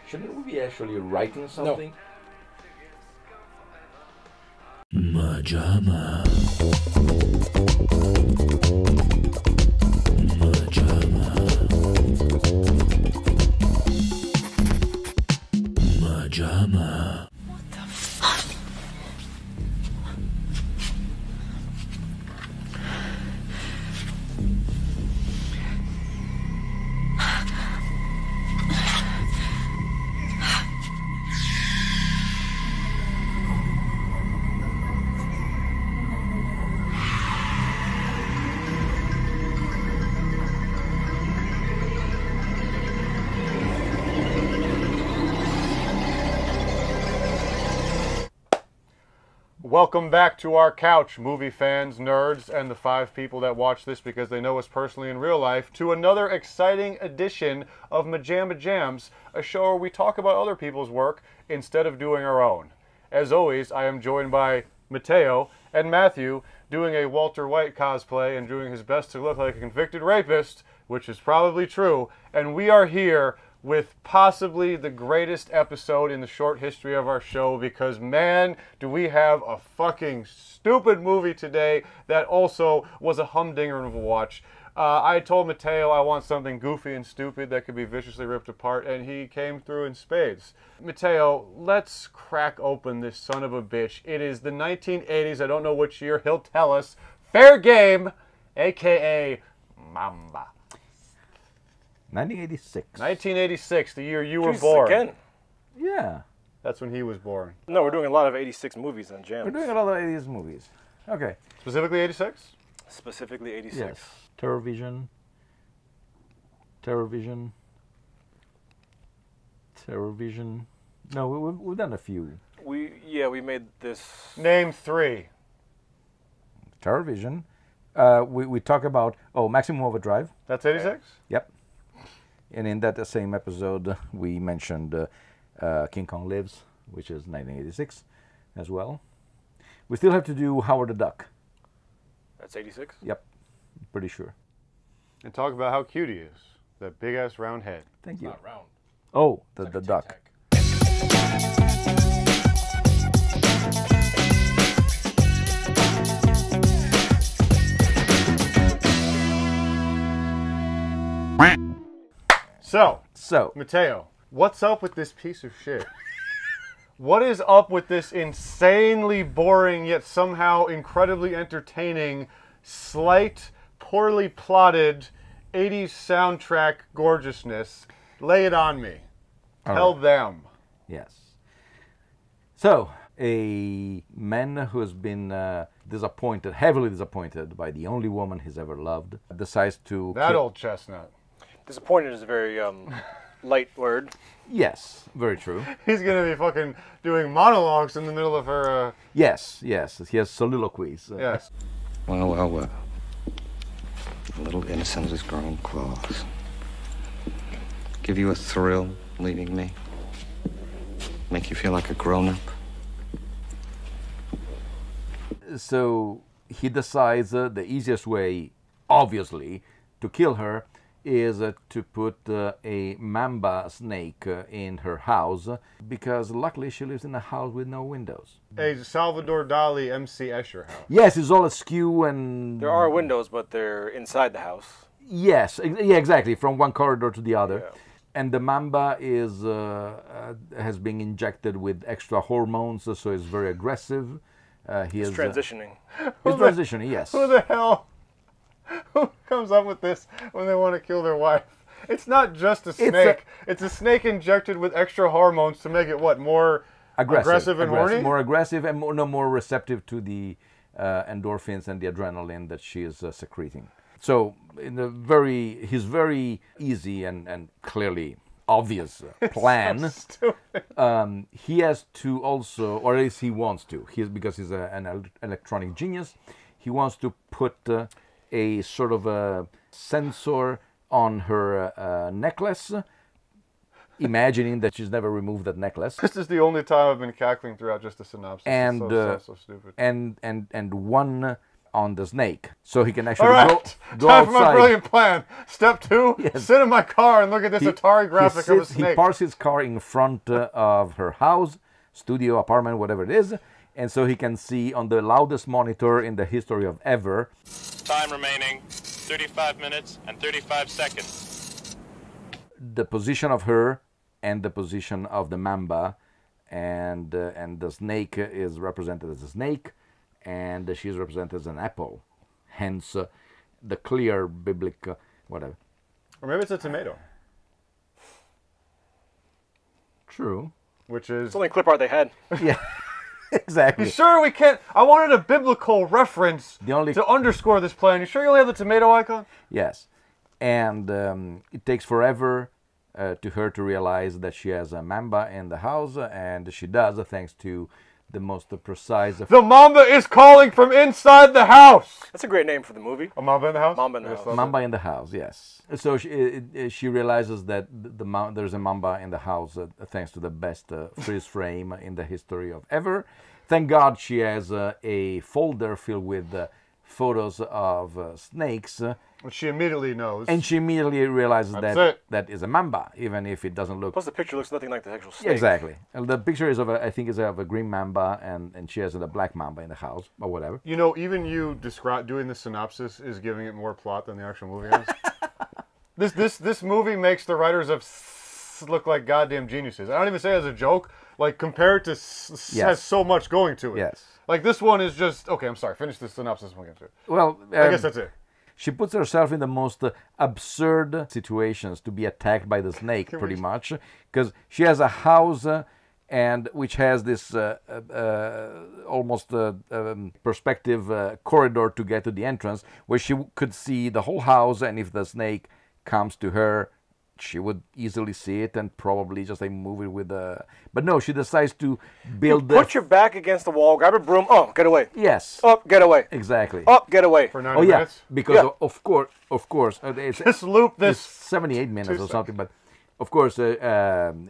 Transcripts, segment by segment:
Shouldn't we be actually writing something? No. MaJaMa. MaJaMa. MaJaMa. What the fuck? Welcome back to our couch, movie fans, nerds, and the 5 people that watch this because they know us personally in real life, to another exciting edition of MaJaMa Jams, a show where we talk about other people's work instead of doing our own. As always, I am joined by Mateo and Matthew, doing a Walter White cosplay and doing his best to look like a convicted rapist, which is probably true, and we are here with possibly the greatest episode in the short history of our show, because man, do we have a fucking stupid movie today that also was a humdinger of a watch. I told Mateo I want something goofy and stupid that could be viciously ripped apart, and he came through in spades. Mateo, let's crack open this son of a bitch. It is the 1980s, I don't know which year, he'll tell us. Fair game, a.k.a. Mamba. 1986. 1986, the year you were Jesus, born. again? Yeah. That's when he was born. No, we're doing a lot of 86 movies on Jams. We're doing a lot of 80s movies. Okay. Specifically 86? Specifically 86. Yes. Terrorvision. Terrorvision. Terrorvision. No, we've done a few. We made this. Name 3. Terrorvision. We talk about, Maximum Overdrive. That's 86? Yep. And in that same episode, we mentioned King Kong Lives, which is 1986 as well. We still have to do Howard the Duck. That's 86? Yep. Pretty sure. And talk about how cute he is. That big-ass round head. Thank you. Not round. Oh, the Like a duck. tic-tac. So, Mateo, what's up with this piece of shit? What is up with this insanely boring yet somehow incredibly entertaining, slight, poorly plotted 80s soundtrack gorgeousness? Lay it on me. Tell them. Yes. So, a man who has been disappointed, heavily disappointed by the only woman he's ever loved, decides to... That old chestnut. Disappointed is a very light word. Yes, very true. He's going to be fucking doing monologues in the middle of her... Yes. He has soliloquies. Yes. Well. A little innocence has grown claws. Give you a thrill leaving me? Make you feel like a grown-up? So he decides the easiest way, obviously, to kill her is to put a mamba snake in her house, because luckily she lives in a house with no windows. A Salvador Dali M.C. Escher house. Yes, it's all askew and... There are windows, but they're inside the house. Yes, yeah, exactly, from one corridor to the other. Yeah. And the mamba is has been injected with extra hormones, so it's very aggressive. It's transitioning. He's transitioning, yes. Who the hell... Who comes up with this when they want to kill their wife? It's not just a snake. It's a snake injected with extra hormones to make it, what, more aggressive and horny? More aggressive and more receptive to the endorphins and the adrenaline that she is secreting. So, his very easy and clearly obvious plan, So stupid. he has to also, or at least he wants to, because he's an electronic genius, he wants to put a sort of a sensor on her necklace, imagining that she's never removed that necklace. This is the only time I've been cackling throughout just the synopsis. And it's so stupid. and one on the snake, so he can actually All right, go time for my outside. brilliant plan. Step 2, sit in my car and look at this Atari graphic of a He snake. parks his car in front of her house, studio, apartment, whatever it is, and so he can see on the loudest monitor in the history of ever. Time remaining 35 minutes and 35 seconds. The position of her and the position of the Mamba, and the snake is represented as a snake, and she is represented as an apple. Hence, the clear biblical whatever. Or maybe it's a tomato. True. Which is... It's the only clip art they had. Yeah. Exactly. You sure we can't... I wanted a biblical reference to underscore this plan. You sure you only have the tomato icon? Yes. And it takes forever to her to realize that she has a Mamba in the house, and she does, thanks to the most precise... The Mamba is calling from inside the house! That's a great name for the movie. A Mamba in the house? Mamba in the house. Mamba in the house, yes. So she realizes that there's a Mamba in the house thanks to the best freeze frame in the history of ever. Thank God she has a folder filled with photos of snakes. Which she immediately knows. And she immediately realizes that is a Mamba, even if it doesn't look... Plus the picture looks nothing like the actual snake. Exactly. And the picture is of I think is of a green Mamba, and she has a black Mamba in the house, or whatever. You know, even you doing the synopsis is giving it more plot than the actual movie has. This movie makes the writers of look like goddamn geniuses. I don't even say it as a joke. Like, compared to has so much going to it. Yes. Like, this one is just... Okay, I'm sorry. Finish the synopsis when we get to it. Well... I guess that's it. She puts herself in the most absurd situations to be attacked by the snake, pretty much. Because she has a house and which has this almost perspective corridor to get to the entrance, where she could see the whole house, and if the snake comes to her, she would easily see it and probably just move it with a... But no, she decides to build... Put your back against the wall, grab a broom, get away. Yes. Up, get away. Exactly. Up, get away. For 90 minutes? Because of course... It's, just loop this... 78 minutes or something, but of course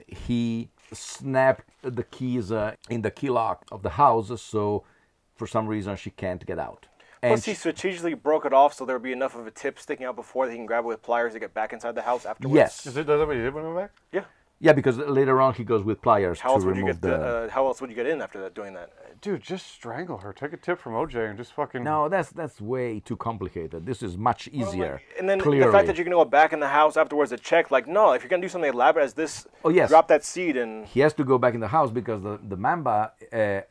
he snapped the keys in the key lock of the house, so for some reason she can't get out. Plus, he strategically broke it off so there would be enough of a tip sticking out before that he can grab it with pliers to get back inside the house afterwards. Yes. Is that what he did when he went back? Yeah. Yeah, because later on he goes with pliers how to remove how else would you get in after that, doing that? Dude, just strangle her. Take a tip from OJ and just fucking... No, that's way too complicated. This is much easier. And then clearly. the fact that you're going to go back in the house afterwards to check, like, no, if you're going to do something elaborate as this, drop that seed and... He has to go back in the house because the Mamba,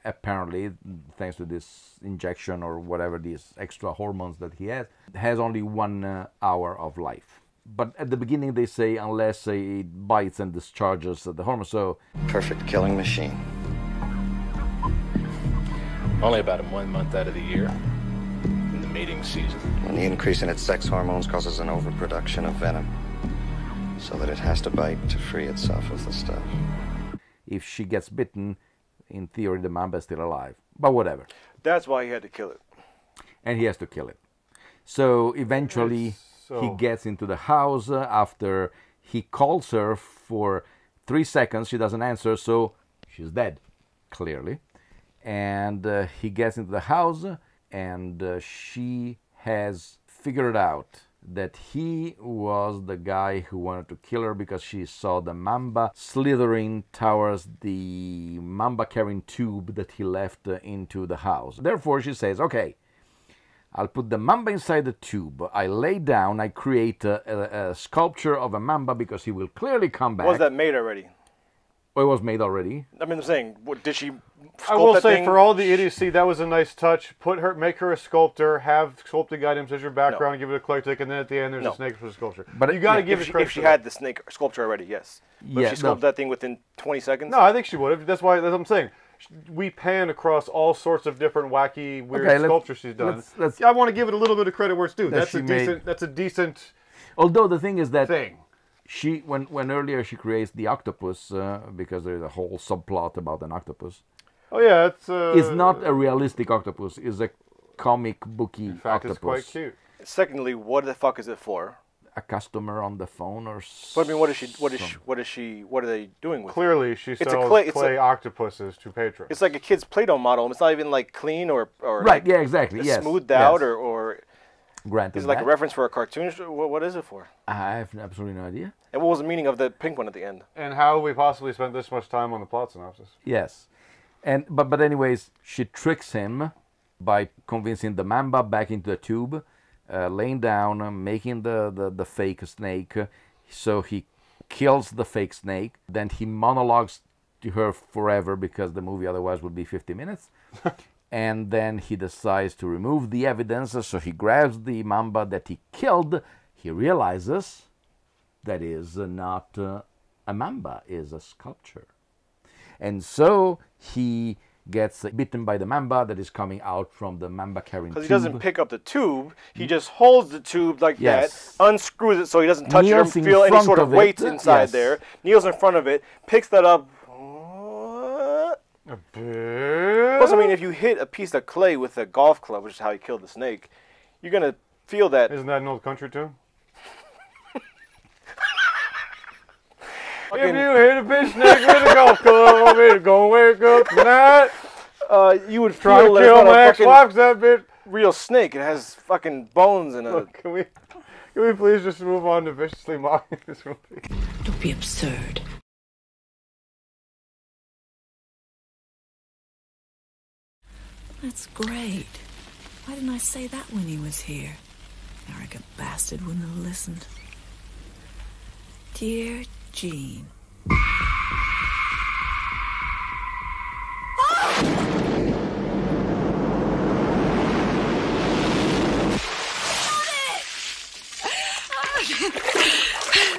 apparently, thanks to this injection or whatever, these extra hormones that he has only 1 hour of life. But at the beginning they say unless it bites and discharges the hormone, so... Perfect killing machine. Only about 1 month out of the year, in the mating season. When the increase in its sex hormones causes an overproduction of venom, so that it has to bite to free itself of the stuff. If she gets bitten, in theory the Mamba is still alive. But whatever. That's why he had to kill it. And he has to kill it. So eventually he gets into the house after he calls her for 3 seconds. She doesn't answer, so she's dead, clearly. And he gets into the house, and she has figured out that he was the guy who wanted to kill her because she saw the Mamba slithering towards the Mamba-carrying tube that he left into the house. Therefore, she says, okay, I'll put the Mamba inside the tube. I lay down, I create a sculpture of a Mamba because he will clearly come back. Was that made already? Oh, it was made already. I mean, I'm saying, did she sculpt I will that say, thing? for all the idiocy, that was a nice touch. Make her a sculptor, have sculpting items as your background, give it a clear tick, and then at the end there's a snake for the sculpture. But you got to give it credit. If she had the snake sculpture already, yes. But if she sculpted that thing within 20 seconds? No, I think she would have. That's what I'm saying. We pan across all sorts of different wacky, weird sculptures she's done. I want to give it a little bit of credit where it's due. That's a decent. Although the thing is that she, when earlier she creates the octopus, because there's a whole subplot about an octopus. Oh yeah, it's not a realistic octopus. It's a comic booky in fact, octopus. it's quite cute. Secondly, what the fuck is it for? a customer on the phone or But I mean, what are they doing with it? Clearly, she It's a sells clay- clay, it's octopuses to patrons. It's like a kid's Play-Doh model. It's not even like clean or Right, like, yeah, exactly, yes. smoothed out yes. or Granted is it like that. a reference for a cartoon? What is it for? I have absolutely no idea. And what was the meaning of the pink one at the end? And how have we possibly spent this much time on the plot synopsis? Yes. But anyways, she tricks him by convincing the Mamba back into the tube, laying down, making the fake snake. So he kills the fake snake. Then he monologues to her forever because the movie otherwise would be 50 minutes. And then he decides to remove the evidence. So he grabs the Mamba that he killed. He realizes that is not a Mamba, is a sculpture. And so he gets bitten by the Mamba that is coming out from the Mamba carrying tube. Because he doesn't pick up the tube, he just holds the tube like Yes. that, unscrews it so he doesn't touch Kneels it or in feel any front sort of of it, weight inside yes. there, kneels in front of it, picks that up. Plus, I mean, if you hit a piece of clay with a golf club, which is how he killed the snake, you're going to feel that. Isn't that an old country tune? Fucking- If you hit a bitch snake with a golf club, it's gonna wake up tonight. You would Try to feel that it's kill not my a fucking ex-wife 'cause that bitch. real snake. It has fucking bones and a... Look, can we please just move on to viciously mocking this movie? Don't be absurd. That's great. Why didn't I say that when he was here? Arrogant bastard wouldn't have listened. Dear Jean.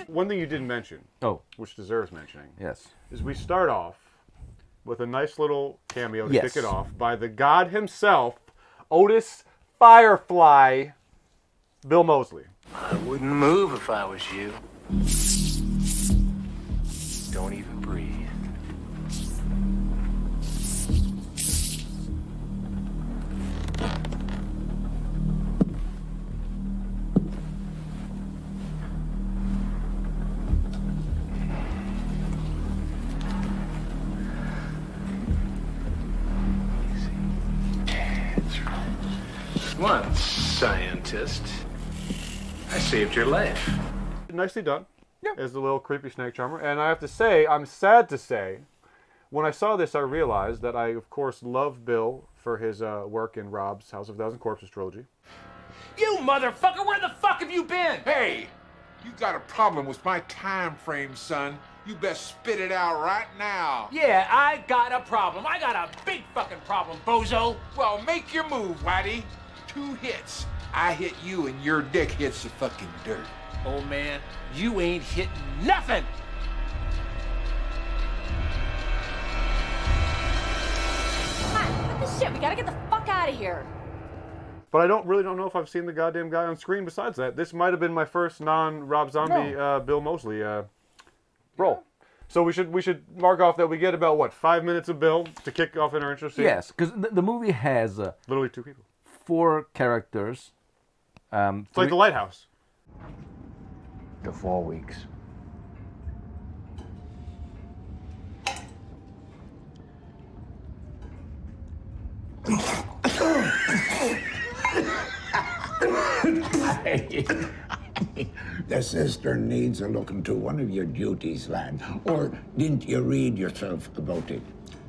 One thing you didn't mention, Oh, which deserves mentioning, yes. is we start off with a nice little cameo to Yes. kick it off by the god himself, Otis Firefly, Bill Moseley. I wouldn't move if I was you. Don't even breathe. One scientist. I saved your life. Nicely done. Yeah. As the little creepy snake charmer. And I have to say, I'm sad to say, when I saw this, I realized that I, of course, love Bill for his work in Rob's House of a Thousand Corpses trilogy. You motherfucker, where the fuck have you been? Hey, you got a problem with my time frame, son. You best spit it out right now. Yeah, I got a problem. I got a big fucking problem, bozo. Well, make your move, Whitey. 2 hits. I hit you and your dick hits the fucking dirt. Old man, you ain't hitting nothing. What the shit? We gotta get the fuck out of here. But I really don't know if I've seen the goddamn guy on screen besides that. This might have been my first non-Rob Zombie Bill Moseley role. So we should mark off that we get about, what, 5 minutes of Bill to kick off in our intro scene? Yes, because the movie has... literally 2 people. 4 characters. It's like The Lighthouse. For 4 weeks. The sister needs a looking to one of your duties, lad. Or didn't you read yourself about it?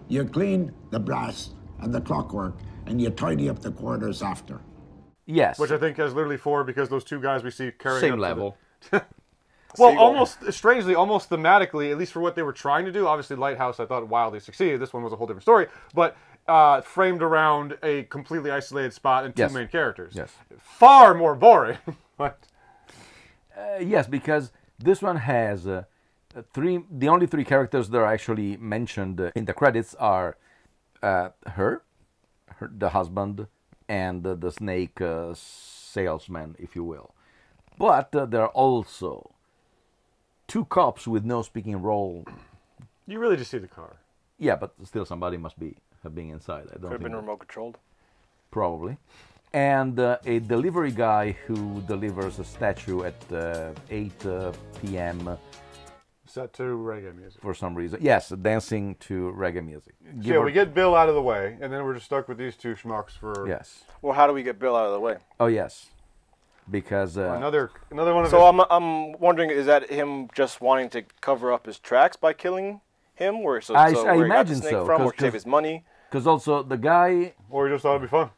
You clean the brass and the clockwork, and you tidy up the quarters after. Yes. Which I think has literally 4 because those 2 guys we see carrying Same up to level. Well, almost, strangely, almost thematically, at least for what they were trying to do. Obviously, Lighthouse, I thought, wildly succeeded. This one was a whole different story. But framed around a completely isolated spot and 2 main characters. Yes. Far more boring. But yes, because this one has 3... The only 3 characters that are actually mentioned in the credits are her, the husband, and the snake salesman, if you will. But there are also 2 cops with no speaking role. You really just see the car. Yeah, but still somebody must have been inside. I don't Could have been remote controlled. Probably. and a delivery guy who delivers a statue at 8 p.m. Set to reggae music. For some reason. Yes, dancing to reggae music. Yeah, we get Bill out of the way, and then we're just stuck with these two schmucks for... Yes. Well, how do we get Bill out of the way? Oh, yes. Because... another one of So I'm wondering, is that him just wanting to cover up his tracks by killing him? Or I where imagine he got the snake so. from, or save his money? Because also the guy... Or he just thought it'd be fun.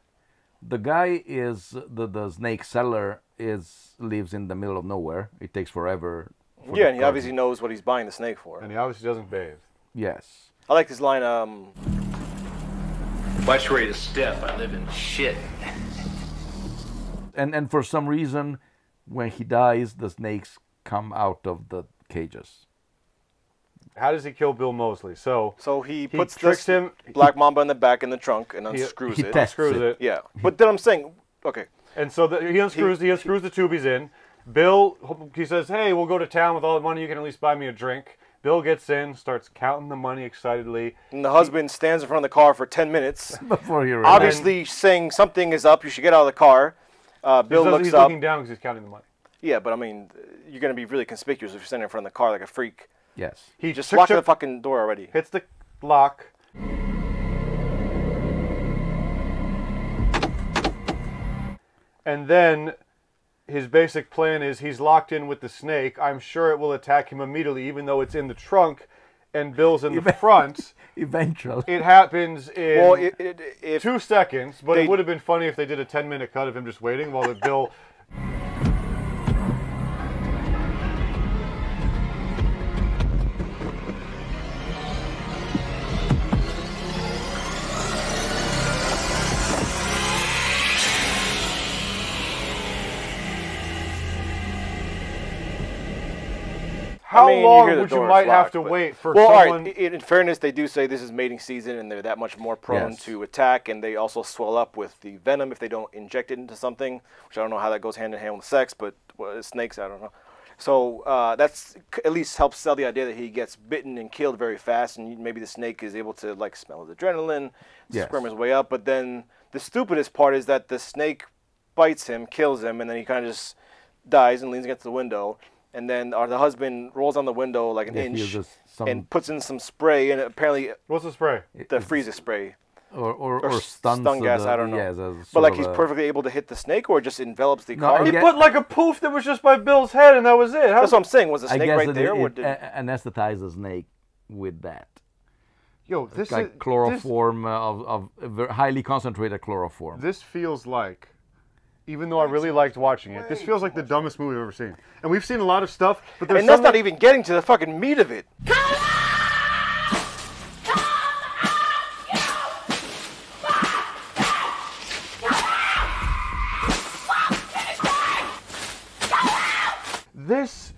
The guy is... The snake seller lives in the middle of nowhere. It takes forever... Yeah, and he obviously knows what he's buying the snake for. And he obviously doesn't bathe. Yes. I like this line, Watch where you step. I live in shit. And for some reason, when he dies, the snakes come out of the cages. How does he kill Bill Moseley? So he puts tricks him. Black Mamba in the back in the trunk and unscrews it. He tests it. Yeah, but then I'm saying, okay. And so he unscrews the tube he's in. Bill, he says, hey, we'll go to town with all the money. You can at least buy me a drink. Bill gets in, starts counting the money excitedly. And the husband stands in front of the car for 10 minutes. Before he obviously saying something is up, you should get out of the car. Bill looks he's up. looking down because he's counting the money. Yeah, but I mean, you're going to be really conspicuous if you're standing in front of the car like a freak. Yes. He just locked the fucking door already. Hits the lock. And then his basic plan is he's locked in with the snake. I'm sure it will attack him immediately, even though it's in the trunk and Bill's in the front. Eventually. It happens in if 2 seconds, but it would have been funny if they did a 10-minute cut of him just waiting while the Bill... How long would you might have to wait for someone... All right, in fairness, they do say this is mating season and they're that much more prone to attack, and they also swell up with the venom if they don't inject it into something, which I don't know how that goes hand in hand with sex, but snakes, I don't know. So that's at least helps sell the idea that he gets bitten and killed very fast, and maybe the snake is able to like smell his adrenaline, squirm his way up. But then the stupidest part is that the snake bites him, kills him, and then he kind of just dies and leans against the window. And then the husband rolls on the window like an inch and puts in some spray, and apparently... What's the spray? The freezer spray. Or stun gas, I don't know. But like he's perfectly able to hit the snake, or it just envelops the car? He put like a poof that was just by Bill's head, and that was it. That's what I'm saying. Was the snake right there? It anesthetized the snake with that. Yo, this is... Like chloroform, of highly concentrated chloroform. This feels like... Even though I really liked watching it, this feels like the dumbest movie I've ever seen. And we've seen a lot of stuff, but there's that's not even getting to the fucking meat of it. This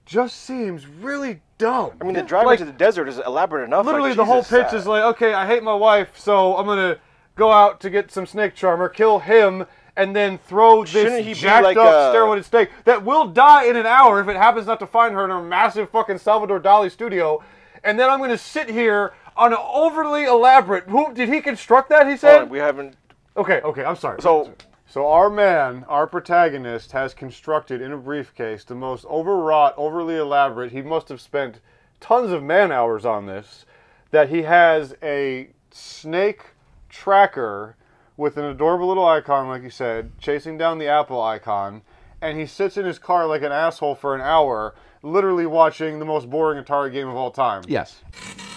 just seems really dumb. I mean, the drive into the desert is elaborate enough. Literally, like, the whole pitch is like, okay, I hate my wife, so I'm going to go out to get some snake charmer, kill him, and then throw this jacked up steroided snake that will die in an hour if it happens not to find her in a massive fucking Salvador Dali studio. And then I'm going to sit here on an overly elaborate... Did he construct that, he said? We haven't... Okay, I'm sorry. So our man, our protagonist, has constructed in a briefcase the most overwrought, overly elaborate... He must have spent tons of man-hours on this. That he has a snake tracker... with an adorable little icon, like you said, chasing down the Apple icon, and he sits in his car like an asshole for an hour, literally watching the most boring Atari game of all time. Yes.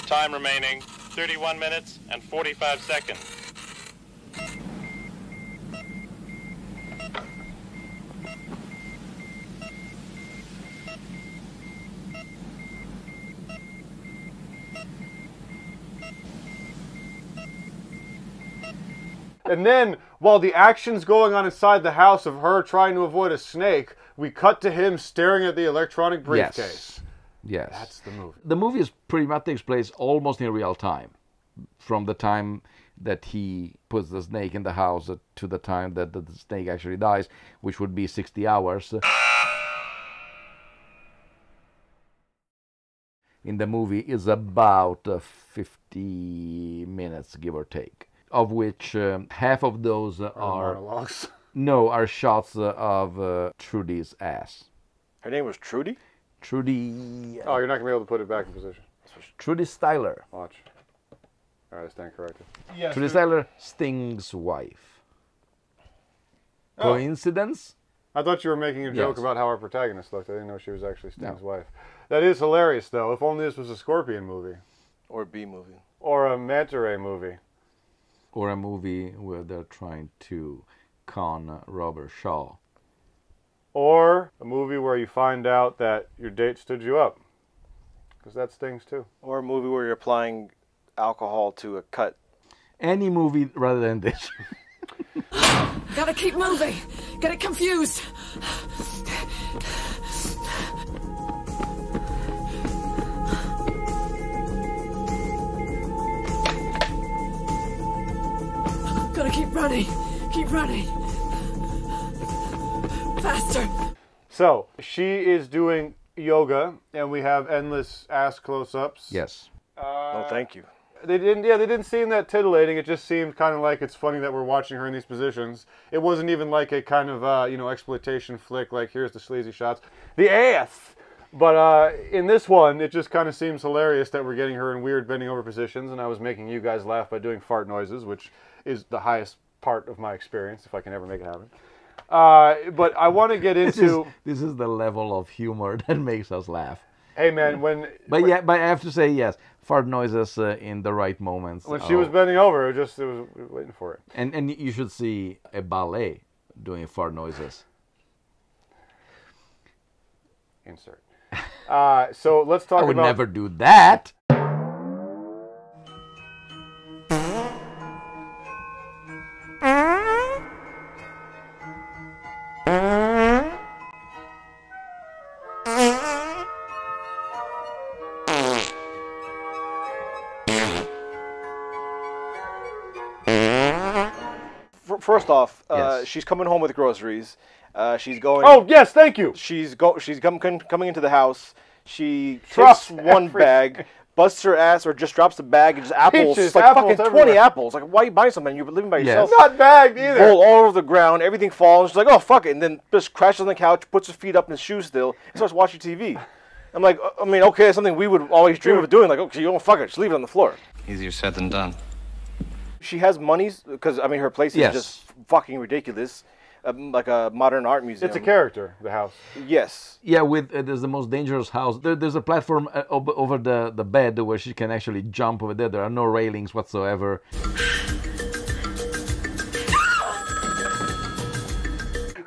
Time remaining, 31 minutes and 45 seconds. And then, while the action's going on inside the house of her trying to avoid a snake, we cut to him staring at the electronic briefcase. Yes. That's the movie. The movie is pretty much takes place almost in real time. From the time that he puts the snake in the house to the time that the snake actually dies, which would be 60 hours. In the movie is about 50 minutes, give or take. of which half of those are monologues. No, are shots of Trudy's ass. Her name was Trudy? Trudy. Oh, you're not going to be able to put it back in position. Trudy Styler. Watch. All right, I stand corrected. Yes, Trudy Styler, Sting's wife. Oh. Coincidence? I thought you were making a joke Yes. about how our protagonist looked. I didn't know she was actually Sting's wife. That is hilarious, though. If only this was a Scorpion movie. Or a B movie. Or a Manta Ray movie. Or a movie where they're trying to con Robert Shaw. Or a movie where you find out that your date stood you up. Because that stings, too. Or a movie where you're applying alcohol to a cut. Any movie rather than this. Gotta keep moving. Get it confused. Gotta keep running. Keep running. Faster. So, she is doing yoga, and we have endless ass close-ups. Yes. No, thank you. They didn't seem that titillating. It just seemed kind of like it's funny that we're watching her in these positions. It wasn't even like a kind of, exploitation flick, like here's the sleazy shots. The ass! But in this one, it just kind of seems hilarious that we're getting her in weird bending over positions, and I was making you guys laugh by doing fart noises, which is the highest part of my experience, if I can ever make it happen. But I want to get into... This is the level of humor that makes us laugh. Hey, man, But I have to say, yes, fart noises in the right moments. When she was bending over, it was waiting for it. And you should see a ballet doing fart noises. Insert. So let's talk about... I would never do that. First off, Yes. she's coming home with groceries. She's going. Oh yes, thank you. She's coming into the house. She Drops takes one bag, busts her ass, or just drops the bag and just apples, Peaches, like apples fucking 20 everywhere. apples. Like, why are you buying something? You're living by yourself. Not bagged either. Roll all over the ground. Everything falls. She's like, oh fuck it, and then just crashes on the couch, puts her feet up in his shoes still, and starts watching TV. I'm like, I mean, okay, it's something we would always dream of doing. Like, okay, you don't fuck it, just leave it on the floor. Easier said than done. She has monies because I mean her place is Yes. just fucking ridiculous, like a modern art museum. It's a character, the house. Yes. Yeah, with there's the most dangerous house. There's a platform over the bed where she can actually jump over there. There are no railings whatsoever.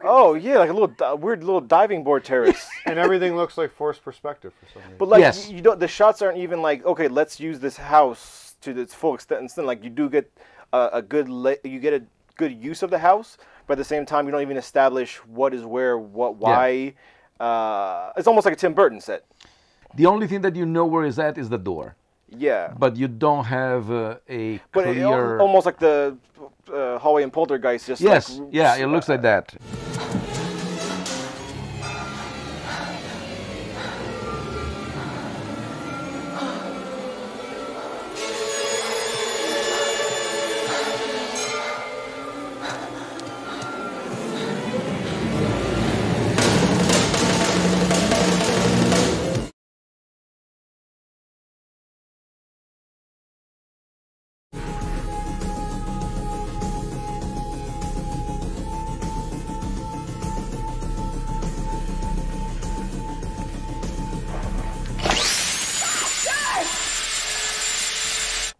Oh yeah, like a little weird little diving board terrace. And everything looks like forced perspective for some reason. But like Yes. you don't. The shots aren't even like okay, let's use this house to its full extent. Instead, like you do get a good use of the house, but at the same time, you don't even establish what is where, what, why. It's almost like a Tim Burton set. The only thing that you know where is at is the door. Yeah. But you don't have a But clear. almost like the hallway in Poltergeist. Just Yes. like, Yeah. It looks like that.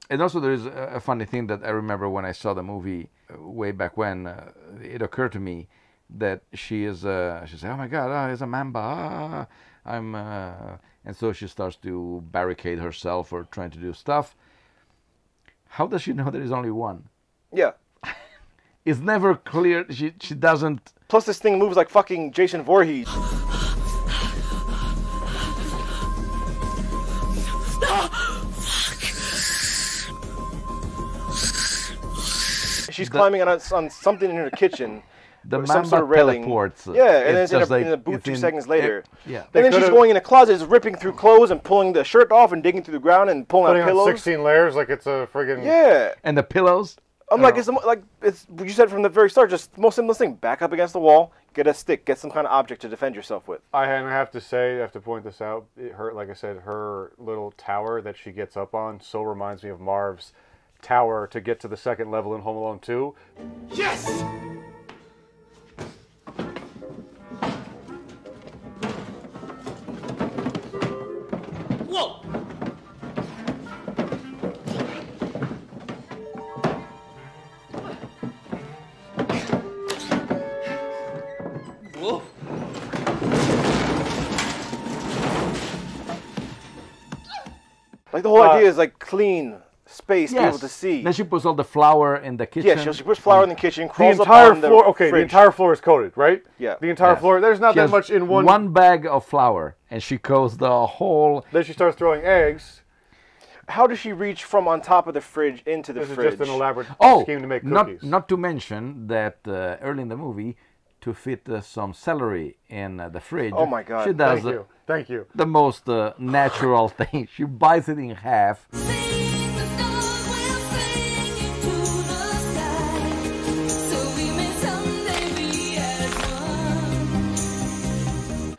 And also there is a funny thing that I remember when I saw the movie way back when. It occurred to me that she says, "Oh my God, it's a Mamba. And so she starts to barricade herself or trying to do stuff. How does she know there is only one? Yeah. It's never clear. She doesn't. Plus, this thing moves like fucking Jason Voorhees. She's climbing on something in her kitchen. The some Mamba sort of railing. teleports. Yeah, and then it's just in a boot 2 seconds later. Yeah. And then she's going in a closet, just ripping through clothes and pulling the shirt off and digging through the ground and pulling Putting out on pillows. 16 layers like it's a friggin'... Yeah. And the pillows? I'm like, it's you said from the very start, just the most simplest thing. Back up against the wall, get a stick, get some kind of object to defend yourself with. I have to point this out. Like I said, her little tower that she gets up on so reminds me of Marv's tower to get to the second level in Home Alone 2. Yes! Whoa! Whoa! Like the whole idea is like clean space to be able to see. Then she puts all the flour in the kitchen. Yeah, she puts flour in the kitchen, crawls the entire up on floor. the Okay, fridge. the entire floor is coated, right? Yeah. The entire floor. There's not She that has much in one. One bag of flour, and she coats the whole. Then she starts throwing eggs. How does she reach from on top of the fridge into the This fridge? is just an elaborate scheme to make cookies. Not to mention that early in the movie, to fit some celery in the fridge. Oh my God! She does Thank you. The most natural thing. She bites it in half.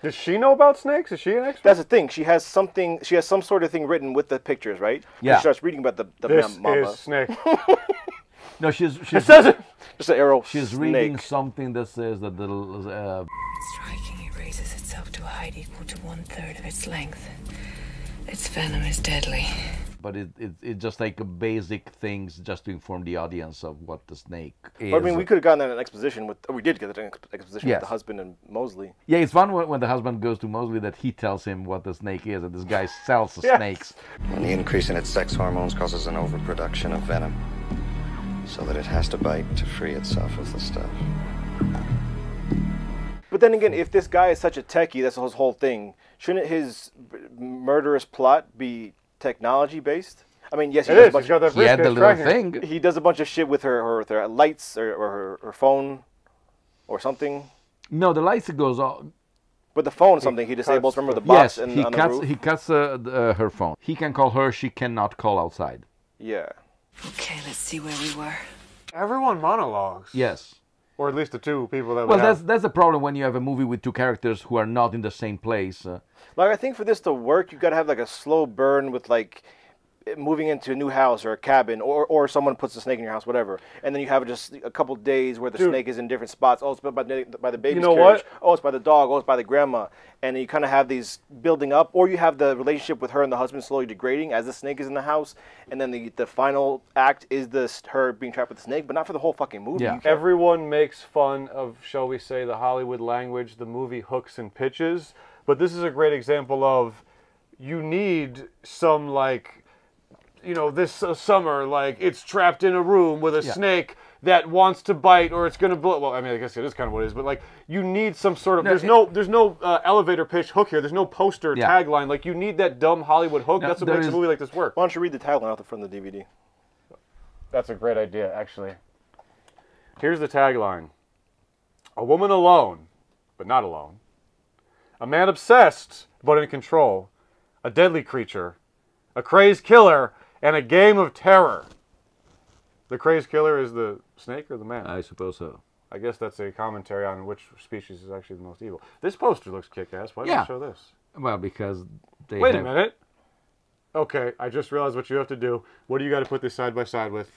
Does she know about snakes? Is she an expert? That's the thing. She has something. She has some sort of thing written with the pictures, right? Yeah. She starts reading about the This Mamba. is snake. No, she's It says it. Just an arrow. She's reading something that says that the. Striking, it raises itself to a height equal to 1/3 of its length. Its venom is deadly. But it's just like basic things just to inform the audience of what the snake is. But, I mean, we could have gotten that in an exposition with. Or we did get an exposition Yes. with the husband and Mosley. Yeah, it's fun when the husband goes to Mosley that he tells him what the snake is, and this guy sells the snakes. When the increase in its sex hormones causes an overproduction of venom, so that it has to bite to free itself of the stuff. But then again, if this guy is such a techie, that's his whole thing. Shouldn't his murderous plot be technology based? I mean, yes, he does a bunch of, he had the little thing. He does a bunch of shit with her lights or her phone or something. No, the lights goes off. But the phone is something he disables. Remember the box yes, on he the cuts. roof? He cuts her phone. He can call her. She cannot call outside. Yeah. Okay, let's see where we were. Everyone monologues. Yes. Or at least the two people that. Well, that's the problem when you have a movie with two characters who are not in the same place. Like, I think for this to work, you've got to have like a slow burn with like moving into a new house or a cabin, or someone puts a snake in your house, whatever, and then you have just a couple days where the snake is in different spots. Oh, it's by the baby's carriage. Oh, it's by the dog. Oh, it's by the grandma. And you kind of have these building up, or you have the relationship with her and the husband slowly degrading as the snake is in the house, and then the final act is her being trapped with the snake, but not for the whole fucking movie. Yeah. Everyone makes fun of, shall we say, the Hollywood language, the movie hooks and pitches, but this is a great example of you need some like. You know, this summer, like, it's trapped in a room with a snake that wants to bite, or it's going to blow. Well, I mean, I guess it is kind of what it is, but, like, you need some sort of... there's no elevator pitch hook here. There's no poster tagline. Like, you need that dumb Hollywood hook. That's what makes a movie like this work. Why don't you read the tagline out the front of the DVD? That's a great idea, actually. Here's the tagline. A woman alone, but not alone. A man obsessed, but in control. A deadly creature. A crazed killer. And a game of terror. The crazed killer is the snake or the man? I suppose so. I guess that's a commentary on which species is actually the most evil. This poster looks kick-ass. Why don't you show this? Well, because they Wait a minute. Okay, I just realized what you have to do. What do you got to put this side by side with?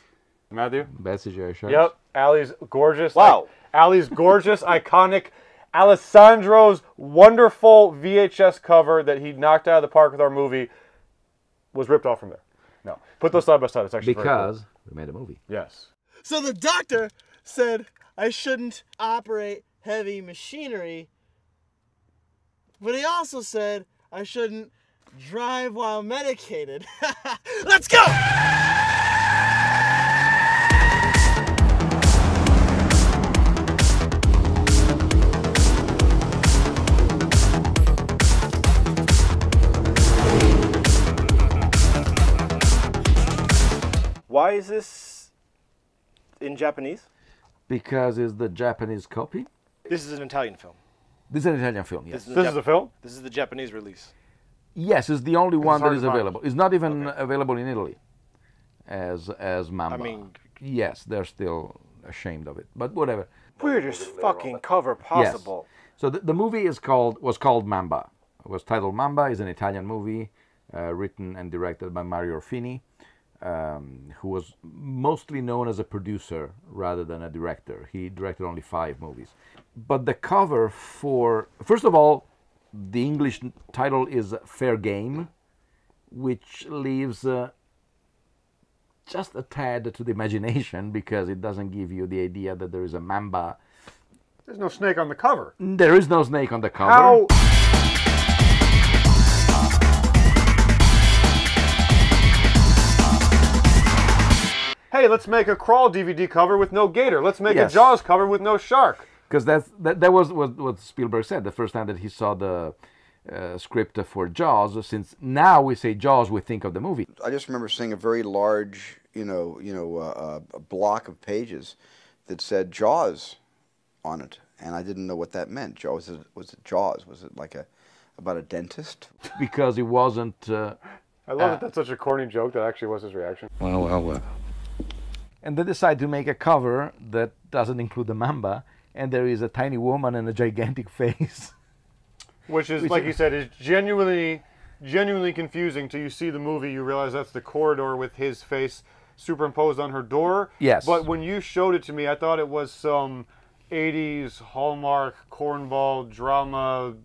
Matthew? Best is your shirt. Yep. Allie's gorgeous. Wow. Allie's gorgeous, iconic, Alessandro's wonderful VHS cover that he knocked out of the park with our movie was ripped off from there. No. Put those side by side. It's actually because very cool. we made a movie. Yes. So the doctor said I shouldn't operate heavy machinery, but he also said I shouldn't drive while medicated. Let's go! Why is this in Japanese? Because it's the Japanese copy. This is an Italian film. This is an Italian film, yes. This is a film? This is the Japanese release. Yes, it's the only one that is available. It's not even available in Italy as Mamba. I mean, yes, they're still ashamed of it. But whatever. Weirdest fucking cover possible. Yes. So the movie was called Mamba. It was titled Mamba. It's an Italian movie written and directed by Mario Orfini, who was mostly known as a producer rather than a director. He directed only 5 movies. But the cover first of all, the English title is Fair Game, which leaves just a tad to the imagination because it doesn't give you the idea that there is a mamba. There's no snake on the cover. There is no snake on the cover. How? Hey, let's make a Crawl DVD cover with no gator. Let's make a Jaws cover with no shark. Because that was what Spielberg said the first time that he saw the script for Jaws. Since now we say Jaws, we think of the movie. I just remember seeing a very large, a block of pages that said Jaws on it, and I didn't know what that meant. Was it Jaws? Was it like about a dentist? Because it wasn't. I love that that's such a corny joke. That actually was his reaction. Well. And they decide to make a cover that doesn't include the mamba, and there is a tiny woman and a gigantic face. Which is, like you said, is genuinely confusing till you see the movie. You realize that's the corridor with his face superimposed on her door. Yes. But when you showed it to me, I thought it was some 80s Hallmark cornball drama.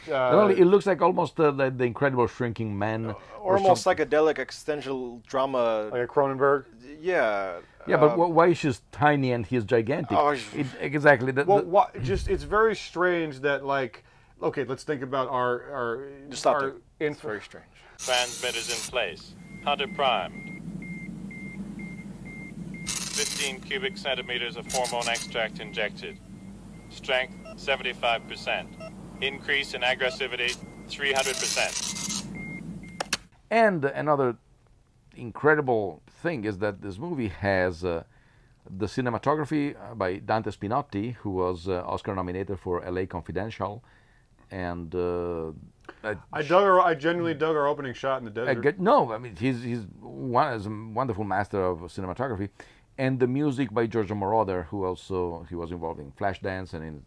It looks like almost the Incredible Shrinking Man. Or almost psychedelic existential drama. Like a Cronenberg? Yeah. Yeah, but why is she tiny and he's gigantic? Exactly. It's very strange that, like, okay, let's think about our Just stop there. It's very strange. Transmitters in place. Hunter primed. 15 cubic centimeters of hormone extract injected. Strength 75%. Increase in aggressivity 300%. And another incredible thing is that this movie has the cinematography by Dante Spinotti, who was Oscar nominated for L.A. Confidential, and I genuinely dug our opening shot in the desert. He's a wonderful master of cinematography, and the music by Giorgio Moroder, who he was involved in Flashdance and in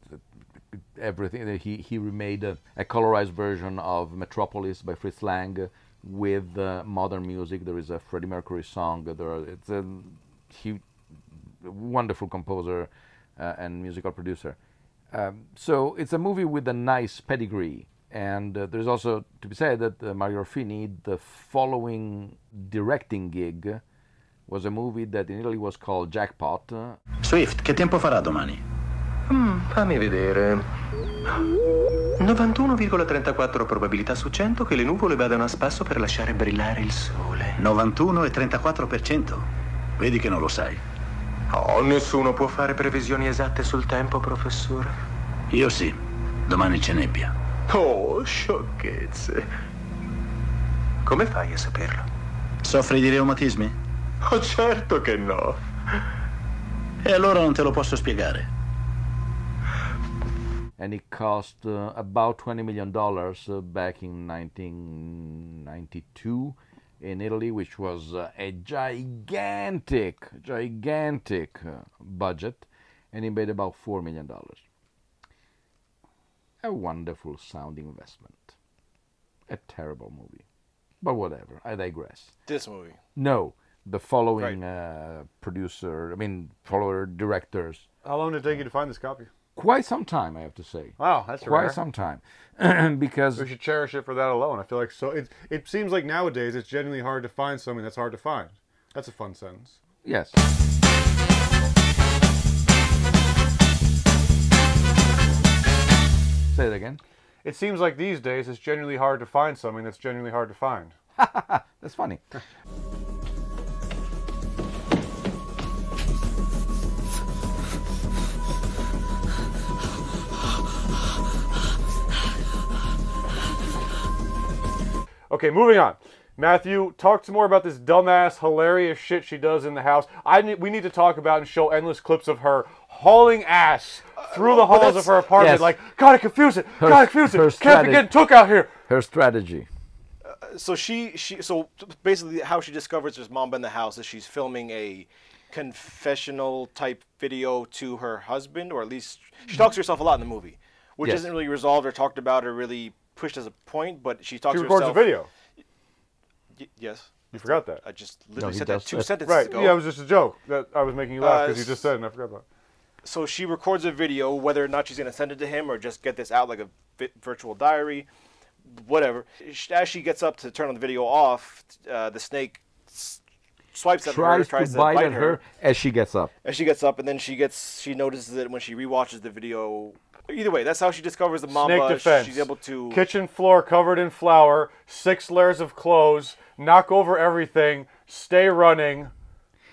everything. He remade a colorized version of Metropolis by Fritz Lang with modern music. There is a Freddie Mercury song. It's a wonderful composer and musical producer. So it's a movie with a nice pedigree. And there's also to be said that Mario Orfini, the following directing gig, was a movie that in Italy was called Jackpot. Swift, che tempo farà domani? Fammi vedere. 91,34 probabilità su 100 che le nuvole vadano a spasso per lasciare brillare il sole. 91,34%. Vedi che non lo sai. Oh, nessuno può fare previsioni esatte sul tempo, professore. Io sì. Domani c'è nebbia. Oh, sciocchezze. Come fai a saperlo? Soffri di reumatismi? Oh, certo che no. E allora non te lo posso spiegare. And it cost about $20 million back in 1992 in Italy, which was a gigantic budget, and it made about $4 million. A wonderful sounding investment. A terrible movie. But whatever, I digress. This movie? No, the following follower directors. How long did it take you to find this copy? Quite some time, I have to say. Wow, that's rare. Quite some time. Because we should cherish it for that alone. I feel like it seems like nowadays it's genuinely hard to find something that's hard to find. That's a fun sentence. Yes. Say it again. It seems like these days it's genuinely hard to find something that's genuinely hard to find. That's funny. Okay, moving on. Matthew, talk some more about this dumbass, hilarious shit she does in the house. We need to talk about and show endless clips of her hauling ass through the halls of her apartment. Yes. Like, gotta confuse it, can't be getting took out here. Her strategy. So basically how she discovers there's Mamba in the house is she's filming a confessional type video to her husband, or at least she talks to herself a lot in the movie, which Yes. isn't really resolved or talked about or really pushed as a point, but she talks She to records herself. a video. Yes. You forgot that. I just literally he said that does. 2 sentences Right. ago. Yeah, it was just a joke that I was making you laugh because you just said it and I forgot about it. So she records a video, whether or not she's going to send it to him or just get this out like a virtual diary, whatever. As she gets up to turn on the video off, the snake swipes at her, tries to bite at her as she gets up. As she gets up, and then she notices it when she rewatches the video. Either way, that's how she discovers the Mamba. Snake defense. She's able to... Kitchen floor covered in flour, 6 layers of clothes, knock over everything, stay running.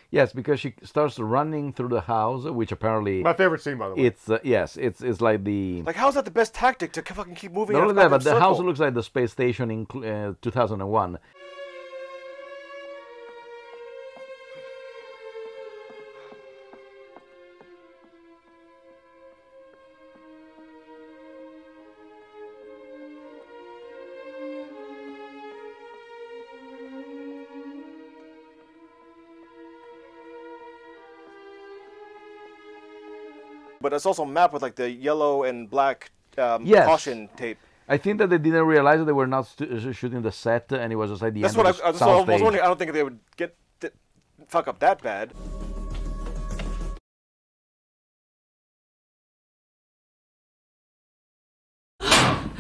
Yes, because she starts running through the house, which apparently... My favorite scene, by the way. It's, yes, it's like the... Like, how's that the best tactic to fucking keep moving? Not in a only that, but goddamn the house circle? looks like the space station in 2001. But it's also mapped with like the yellow and black Yes. caution tape. I think that they didn't realize that they were not shooting the set, and it was just like the That's end what of the I was soundstage. wondering. I don't think they would fuck up that bad.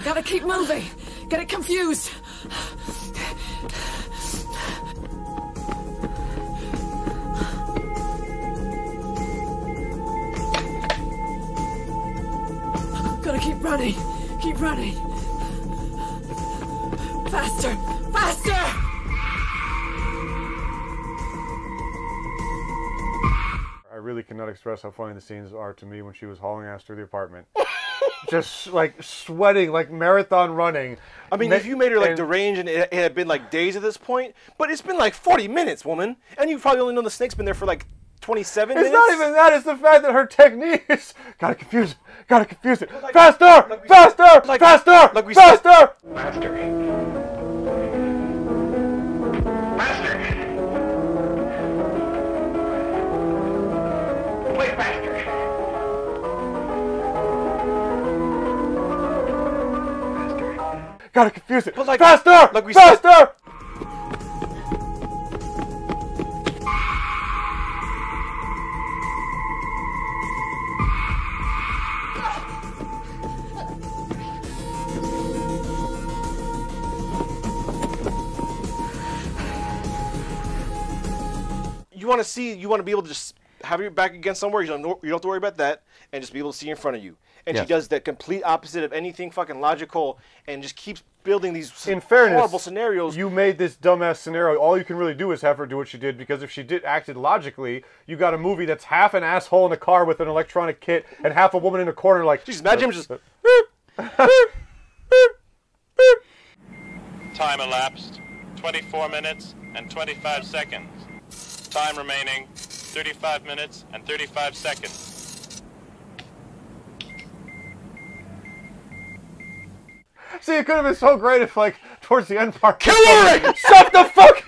Gotta keep moving. Get it confused. Gotta keep running. Keep running. Faster. Faster! I really cannot express how funny the scenes are to me when she was hauling ass through the apartment. Just like sweating, like marathon running. I mean, if you made her like deranged and it had been like days at this point, but it's been like 40 minutes, woman. And you probably only know the snake's been there for like 27 minutes. It's not even that, it's the fact that her technique is... Gotta confuse it, gotta confuse it. Faster! Faster! Faster! Like we Faster! Faster. Faster. Way faster. Gotta confuse it. But like, faster! Like we faster! You want to see, you want to be able to just have your back against somewhere, you don't have to worry about that, and just be able to see in front of you. And Yes. she does the complete opposite of anything fucking logical, and just keeps building these In fairness, horrible scenarios. You made this dumbass scenario. All you can really do is have her do what she did, because if she acted logically, you got a movie that's half an asshole in a car with an electronic kit and half a woman in a corner like... Jesus, MaJaMa just... Time elapsed, 24 minutes and 25 seconds. Time remaining, 35 minutes and 35 seconds. See, it could have been so great if, like, towards the end part... Kill her! Shut the fuck...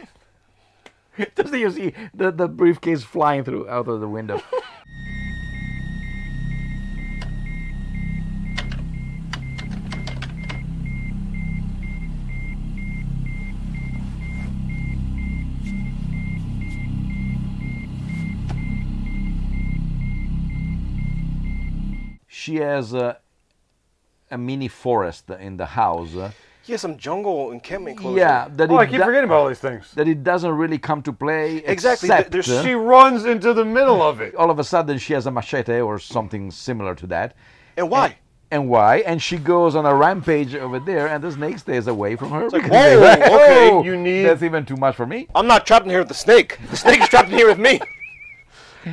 Just you see the briefcase flying through out of the window. She has a mini forest in the house. He has some jungle encampment clothes. Yeah, that I keep forgetting about all these things. That it doesn't really come to play. Exactly. Except, She runs into the middle of it. all of a sudden she has a machete or something similar to that. And why? And why? And she goes on a rampage over there, and the snake stays away from her. like, because whoa, they're like, okay, "Oh, you need- that's even too much for me." I'm not trapped in here with the snake. The snake is trapped in here with me.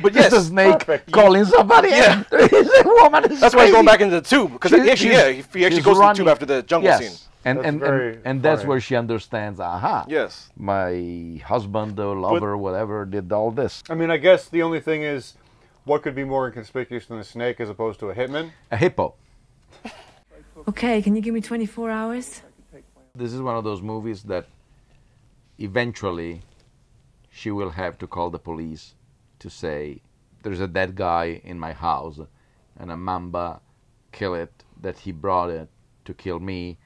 But yes, It's a snake perfect. calling somebody. Yeah. It's a woman. It's that's why he's going crazy. back into the tube, because She- he actually she's goes to the running- tube after the jungle yes. scene. And That's and, very and that's funny. where she understands. Aha. Yes. My husband or lover, whatever, did all this. I mean, I guess the only thing is, what could be more inconspicuous than a snake as opposed to a hitman? A hippo. Okay, can you give me 24 hours? This is one of those movies that eventually she will have to call the police to say, there's a dead guy in my house, and a Mamba kill it, that he brought it to kill me,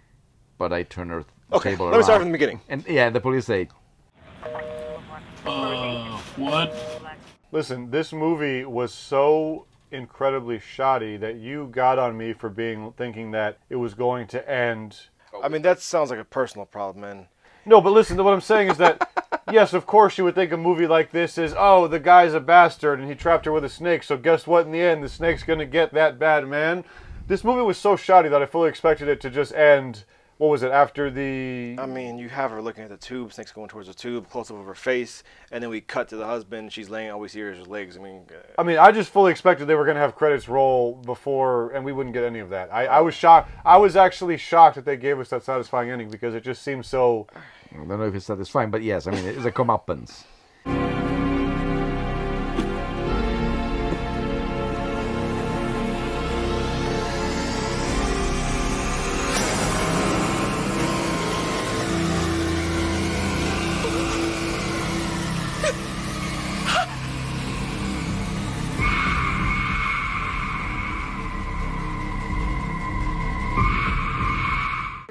but I turn her table around. Let me start from the beginning. And yeah, the police say, what? Listen, this movie was so incredibly shoddy that you got on me for thinking that it was going to end. I mean, that sounds like a personal problem, man. No, but listen, what I'm saying is that, yes, of course you would think a movie like this is, oh, the guy's a bastard and he trapped her with a snake, so guess what, in the end, the snake's going to get that bad man. This movie was so shoddy that I fully expected it to just end, what was it, after the... I mean, you have her looking at the tube, snake's going towards the tube, close-up of her face, and then we cut to the husband, she's laying, all we see is her legs. I mean, I just fully expected they were going to have credits roll before, and we wouldn't get any of that. I was shocked. I was actually shocked that they gave us that satisfying ending, because it just seemed so... I don't know if it's satisfying, but yes, I mean, it's a comeuppance.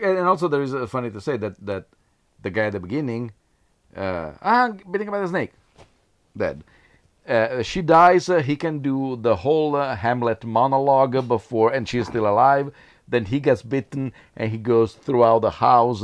And also, there is funny to say that the guy at the beginning, beating by the snake, dead. She dies. He can do the whole Hamlet monologue before, and she's still alive. Then he gets bitten, and he goes throughout the house.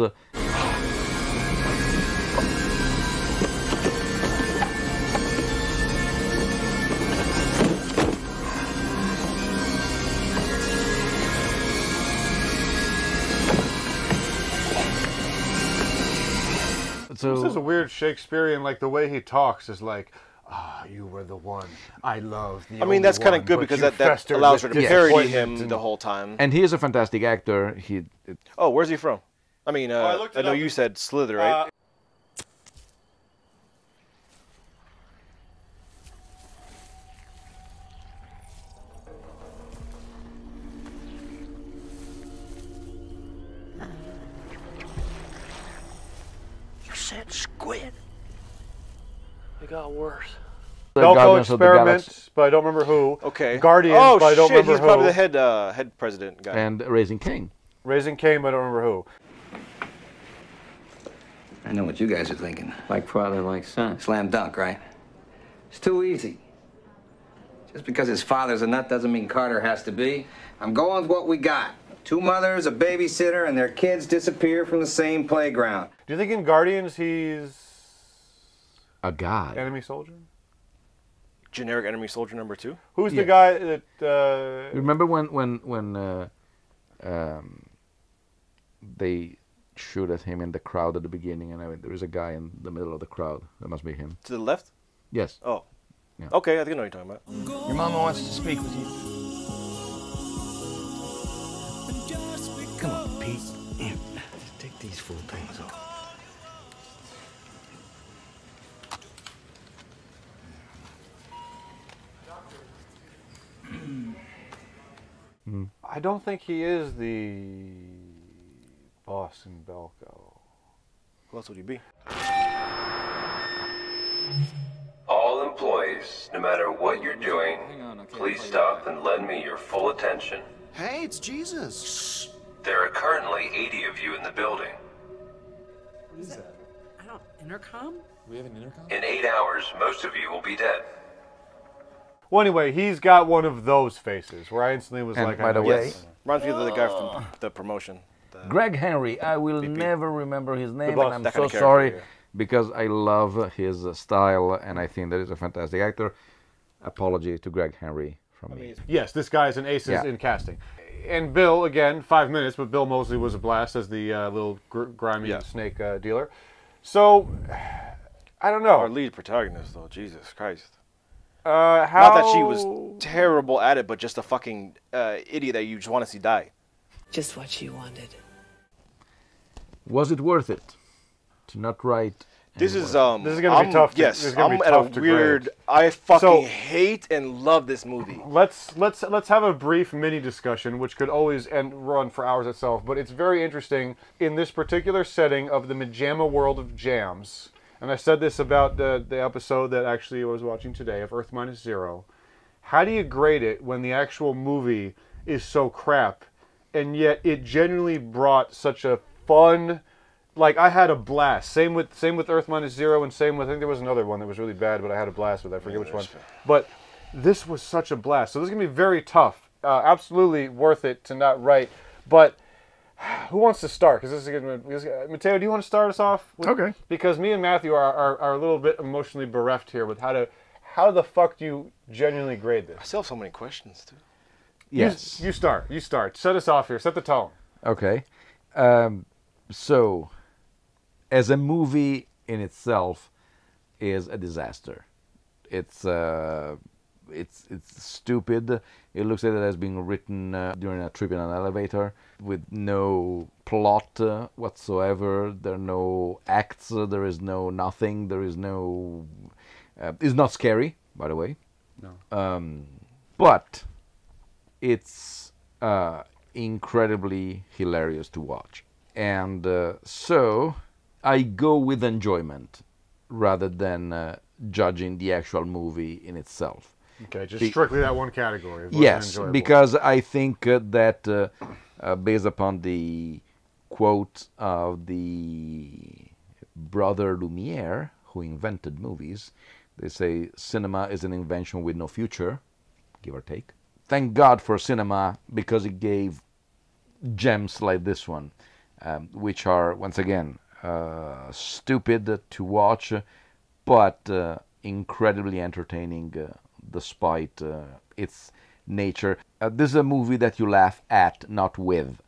So, this is a weird Shakespearean, like the way he talks is like, you were the one I loved. I mean, that's kind of good because that allows her to parody him the whole time. And he is a fantastic actor. Oh, where's he from? I mean, I know you said Slither, right? Said squid. It got worse. Belko Experiment, but I don't remember who. Okay. Guardians, but I don't remember he's who. probably the head president guy. And Raising Cain. Raising Cain, but I don't remember who. I know what you guys are thinking. Like father, like son. Slam dunk, right? It's too easy. Just because his father's a nut doesn't mean Carter has to be. I'm going with what we got. 2 mothers, a babysitter, and their kids disappear from the same playground. Do you think in Guardians he's a guy? Enemy soldier? Generic enemy soldier number 2? Who's the guy that... Remember when they shoot at him in the crowd at the beginning, and there is a guy in the middle of the crowd. That must be him. To the left? Yes. Oh. Yeah. Okay, I think I know what you're talking about. Your mama wants to speak with you. Come on, Pete. Here, just take these fool things off. I don't think he is the boss in Belko. Who else would he be? All employees, no matter what you're doing, please stop and lend me your full attention. Hey, it's Jesus. There are currently 80 of you in the building. What is that? I don't... Intercom? We have an intercom? In 8 hours, most of you will be dead. Well, anyway, he's got one of those faces where I instantly was and like... by the way... Reminds me of the guy from the promotion. Greg Henry. I will never remember his name, and I'm so sorry because I love his style, and I think that he's a fantastic actor. Apology to Greg Henry from me. Yes, this guy is an ace in casting. And Bill, again, 5 minutes, but Bill Moseley was a blast as the little grimy snake dealer. So, I don't know. Our lead protagonist, though, Jesus Christ. Not that she was terrible at it, but just a fucking idiot that you just want to see die. Just what she wanted. Was it worth it to not write? This is gonna be tough. Yes, I'm at a weird. I fucking hate and love this movie. Let's have a brief mini discussion, which could always run for hours itself. But it's very interesting in this particular setting of the MaJaMa world of jams. and I said this about the episode that actually I was watching today of Earth Minus Zero. How do you grade it when the actual movie is so crap, and yet it genuinely brought such a fun, like I had a blast. Same with Earth Minus Zero, and same with, I think there was another one that was really bad, but I had a blast with. I forget which one. But this was such a blast. So this is gonna be very tough. Absolutely worth it to not write. But who wants to start? Because this is gonna. Mateo, do you want to start us off? Okay. Because me and Matthew are a little bit emotionally bereft here with how the fuck do you genuinely grade this? I still have so many questions too. Yes. You start. You start. Set us off here. Set the tone. Okay. So, as a movie in itself, is a disaster. It's stupid. It looks like it has been written during a trip in an elevator with no plot whatsoever. There are no acts. There is no nothing. There is no. It's not scary, by the way. No. But it's incredibly hilarious to watch. And so I go with enjoyment rather than judging the actual movie in itself. Okay, just strictly that one category. Yes, because I think that based upon the quote of the brother Lumiere, who invented movies, they say cinema is an invention with no future, give or take. Thank God for cinema, because it gave gems like this one, which are, once again, stupid to watch, but incredibly entertaining despite its nature. This is a movie that you laugh at, not with.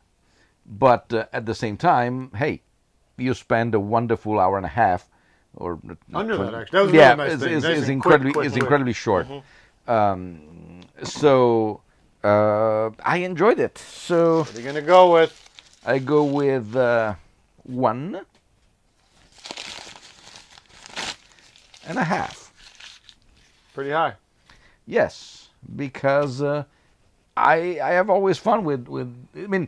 But at the same time, hey, you spend a wonderful hour and a half, or under that actually. That was really nice thing. It's incredibly short. So I enjoyed it. So what are you gonna go with? I go with 1.5. Pretty high. Yes, because I have always fun with. I mean,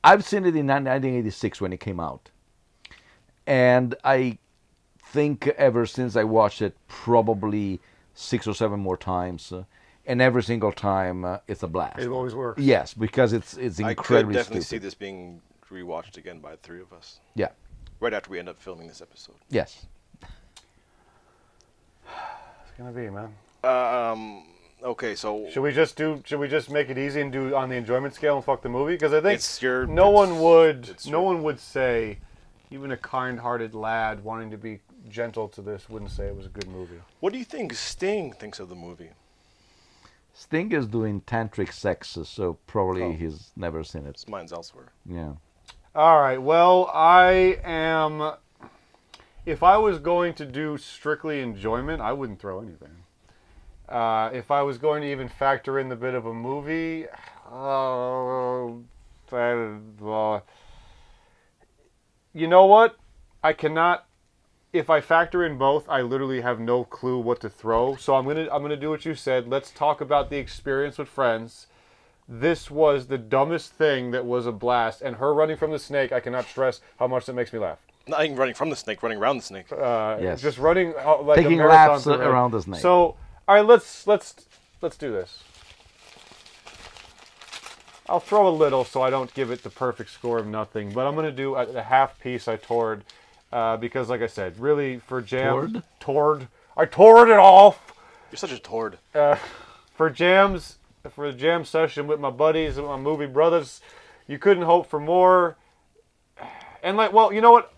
I've seen it in 1986 when it came out, and I think ever since I watched it probably 6 or 7 more times, and every single time it's a blast. It always works. Yes, because it's incredibly I could definitely stupid. see this being rewatched again by the 3 of us. Yeah. Right after we end up filming this episode. Yes. It's gonna be, man. Okay, so should we just make it easy and do on the enjoyment scale and fuck the movie? Because I think no no one would say, even a kind-hearted lad wanting to be gentle to this wouldn't say it was a good movie. What do you think Sting thinks of the movie? Sting is doing tantric sex, so probably he's never seen it. His mind's elsewhere. Yeah. All right. Well, I am. If I was going to do strictly enjoyment, I wouldn't throw anything. If I was going to even factor in the bit of a movie, you know what? I cannot. If I factor in both, I literally have no clue what to throw. So I'm gonna do what you said. Let's talk about the experience with friends. This was the dumbest thing that was a blast, and her running from the snake, I cannot stress how much that makes me laugh. Not even running from the snake, running around the snake. Yes. Just running like taking a marathon laps around the snake. So, all right, let's do this. I'll throw a little so I don't give it the perfect score of nothing, but I'm gonna do a half piece I toured because, like I said, really for jam I toured it off. You're such a tord. For the jam session with my buddies and my movie brothers, you couldn't hope for more. And well, you know what?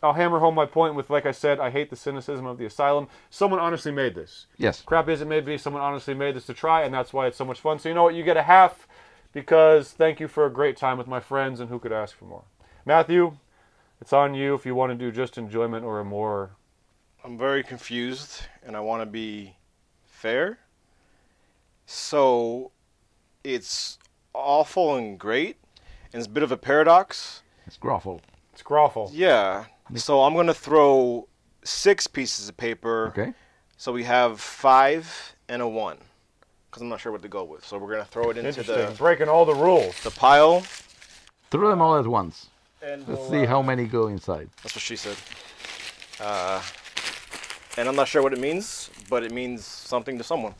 I'll hammer home my point with, like I said, I hate the cynicism of the asylum. Someone honestly made this. Yes. Crap as it may be, someone honestly made this to try, and that's why it's so much fun. So you know what? You get a half because thank you for a great time with my friends, and who could ask for more? Matthew, it's on you if you want to do just enjoyment or a more. I'm very confused, and I want to be fair. So it's awful and great, and it's a bit of a paradox. It's Groffle. It's Groffle. Yeah. So I'm going to throw 6 pieces of paper. Okay. So we have 5 and a 1. Because I'm not sure what to go with. So we're going to throw it into the... breaking all the rules. The pile. Throw them all at once. And Let's see how many go inside. That's what she said. And I'm not sure what it means, but it means something to someone.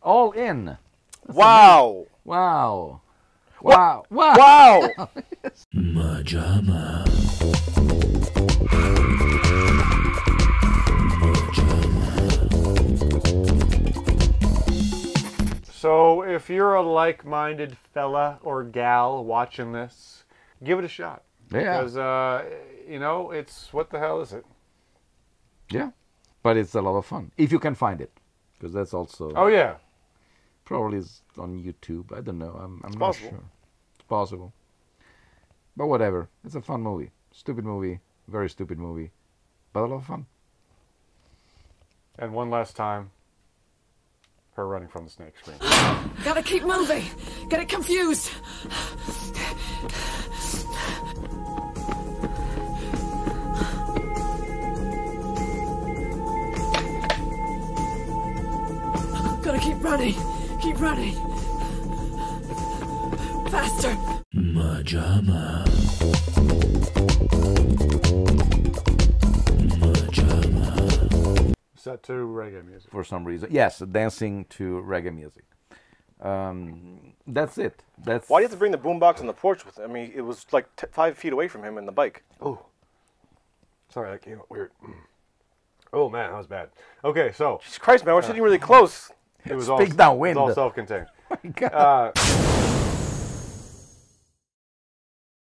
All in. That's Wow. Wow. Wow. Wow. Wow. MaJaMa. So if you're a like-minded fella or gal watching this, give it a shot. Yeah. Because, you know, it's, what the hell is it? Yeah. But it's a lot of fun. If you can find it. Because that's also... Oh, yeah. Probably is on YouTube. I don't know. I'm not possible. sure. It's possible. But whatever. It's a fun movie. Stupid movie. Very stupid movie. But a lot of fun. And one last time, her running from the snake screen. Gotta keep moving. Get it confused. Gotta keep running. Keep running. Faster. MaJaMa. MaJaMa. Set to reggae music. For some reason. Yes, dancing to reggae music. That's it. That's... Why do you have to bring the boombox on the porch with it? I mean, it was like 5 feet away from him in the bike. Oh. Sorry, that came out weird. Oh, man, that was bad. Okay, so... Jesus Christ, man, we're sitting really close. It was Speak downwind. all self-contained. Oh my God.